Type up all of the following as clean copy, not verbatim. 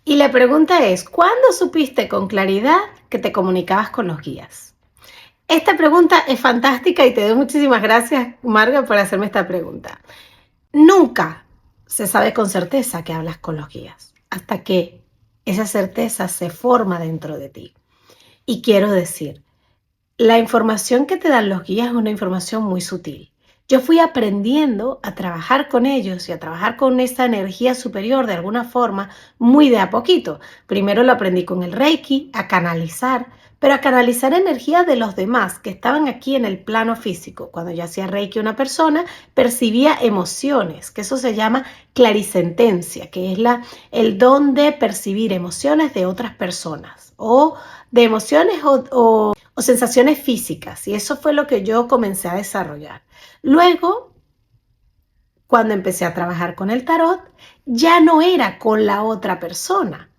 Y la pregunta es, ¿cuándo supiste con claridad que te comunicabas con los guías? Esta pregunta es fantástica y te doy muchísimas gracias, Marga, por hacerme esta pregunta. Nunca se sabe con certeza que hablas con los guías, hasta que esa certeza se forma dentro de ti. Y quiero decir, la información que te dan los guías es una información muy sutil. Yo fui aprendiendo a trabajar con ellos y a trabajar con esa energía superior de alguna forma, muy de a poquito. Primero lo aprendí con el Reiki, a canalizar, pero a canalizar energía de los demás que estaban aquí en el plano físico. Cuando yo hacía Reiki a una persona, percibía emociones, que eso se llama clarisentencia, que es el don de percibir emociones de otras personas o de emociones o sensaciones físicas, y eso fue lo que yo comencé a desarrollar. Luego, cuando empecé a trabajar con el tarot, ya no era con la otra persona,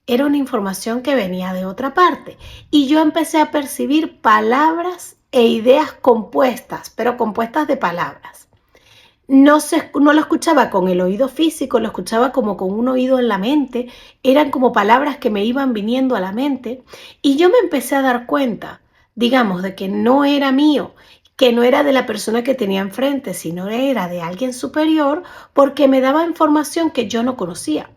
era una información que venía de otra parte, y yo empecé a percibir palabras e ideas compuestas, pero compuestas de palabras. No lo escuchaba con el oído físico, lo escuchaba como con un oído en la mente, eran como palabras que me iban viniendo a la mente y yo me empecé a dar cuenta, digamos, de que no era mío, que no era de la persona que tenía enfrente, sino era de alguien superior, porque me daba información que yo no conocía,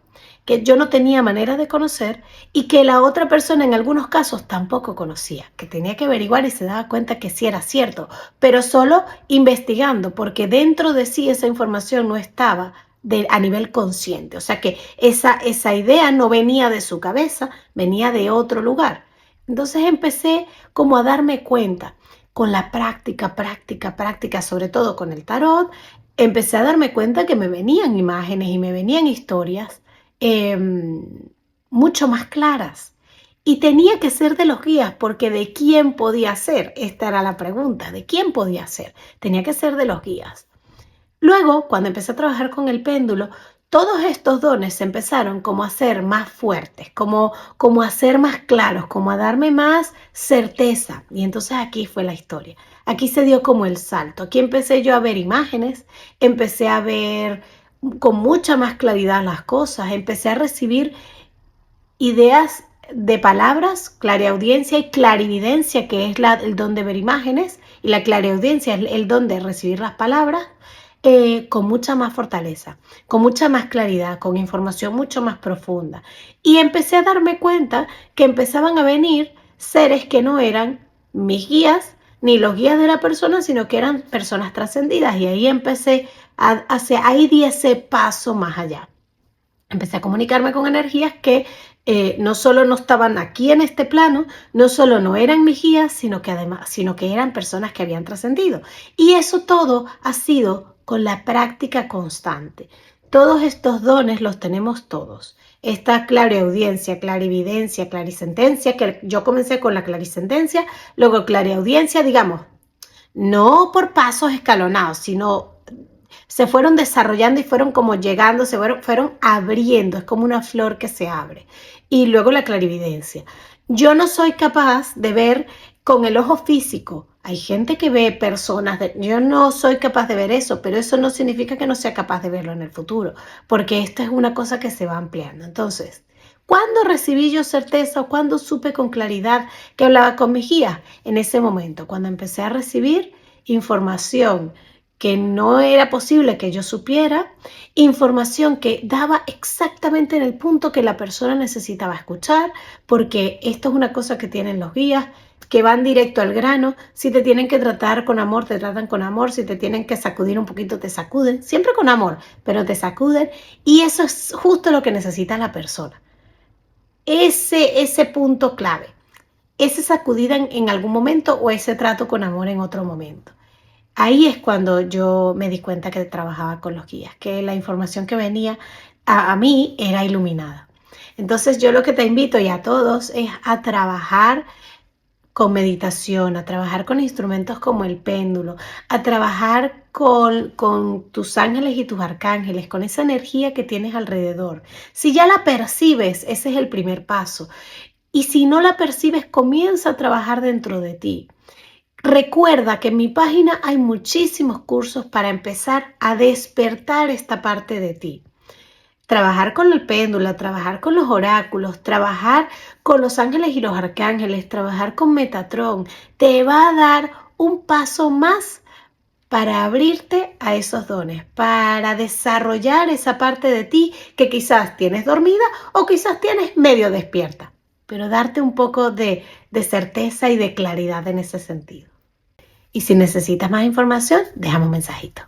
que yo no tenía manera de conocer y que la otra persona en algunos casos tampoco conocía, que tenía que averiguar y se daba cuenta que sí era cierto, pero solo investigando, porque dentro de sí esa información no estaba a nivel consciente, o sea que esa idea no venía de su cabeza, venía de otro lugar. Entonces empecé como a darme cuenta, con la práctica, sobre todo con el tarot, empecé a darme cuenta que me venían imágenes y me venían historias eh, mucho más claras. Y tenía que ser de los guías, porque ¿de quién podía ser? Esta era la pregunta, ¿de quién podía ser? Tenía que ser de los guías. Luego, cuando empecé a trabajar con el péndulo, todos estos dones se empezaron como a ser más fuertes, como a ser más claros, como a darme más certeza. Y entonces aquí fue la historia. Aquí se dio como el salto. Aquí empecé yo a ver imágenes, empecé a ver con mucha más claridad las cosas, empecé a recibir ideas de palabras, clariaudiencia y clarividencia, que es el don de ver imágenes, y la clariaudiencia es el don de recibir las palabras, con mucha más fortaleza, con mucha más claridad, con información mucho más profunda. Y empecé a darme cuenta que empezaban a venir seres que no eran mis guías, ni los guías de la persona, sino que eran personas trascendidas. Y ahí empecé ahí di ese paso más allá. Empecé a comunicarme con energías que no solo no estaban aquí en este plano, no solo no eran mis guías, sino que eran personas que habían trascendido. Y eso todo ha sido con la práctica constante. Todos estos dones los tenemos todos. Esta clariaudiencia, clarividencia, clarisentencia, que yo comencé con la clarisentencia, luego clariaudiencia, digamos, no por pasos escalonados, sino se fueron desarrollando y fueron como llegando, fueron abriendo, es como una flor que se abre. Y luego la clarividencia. Yo no soy capaz de ver con el ojo físico. Hay gente que ve personas, yo no soy capaz de ver eso, pero eso no significa que no sea capaz de verlo en el futuro, porque esto es una cosa que se va ampliando. Entonces, ¿cuándo recibí yo certeza o cuándo supe con claridad que hablaba con mis guías? En ese momento, cuando empecé a recibir información que no era posible que yo supiera, información que daba exactamente en el punto que la persona necesitaba escuchar, porque esto es una cosa que tienen los guías, que van directo al grano. Si te tienen que tratar con amor, te tratan con amor. Si te tienen que sacudir un poquito, te sacuden, siempre con amor, pero te sacuden, y eso es justo lo que necesita la persona. Ese punto clave, ese sacudida en algún momento o ese trato con amor en otro momento. Ahí es cuando yo me di cuenta que trabajaba con los guías, que la información que venía a mí era iluminada. Entonces yo lo que te invito y a todos es a trabajar con meditación, a trabajar con instrumentos como el péndulo, a trabajar con tus ángeles y tus arcángeles, con esa energía que tienes alrededor. Si ya la percibes, ese es el primer paso. Y si no la percibes, comienza a trabajar dentro de ti. Recuerda que en mi página hay muchísimos cursos para empezar a despertar esta parte de ti. trabajar con el péndulo, trabajar con los oráculos, trabajar con los ángeles y los arcángeles, trabajar con Metatron, te va a dar un paso más para abrirte a esos dones, para desarrollar esa parte de ti que quizás tienes dormida o quizás tienes medio despierta, pero darte un poco de certeza y de claridad en ese sentido. Y si necesitas más información, déjame un mensajito.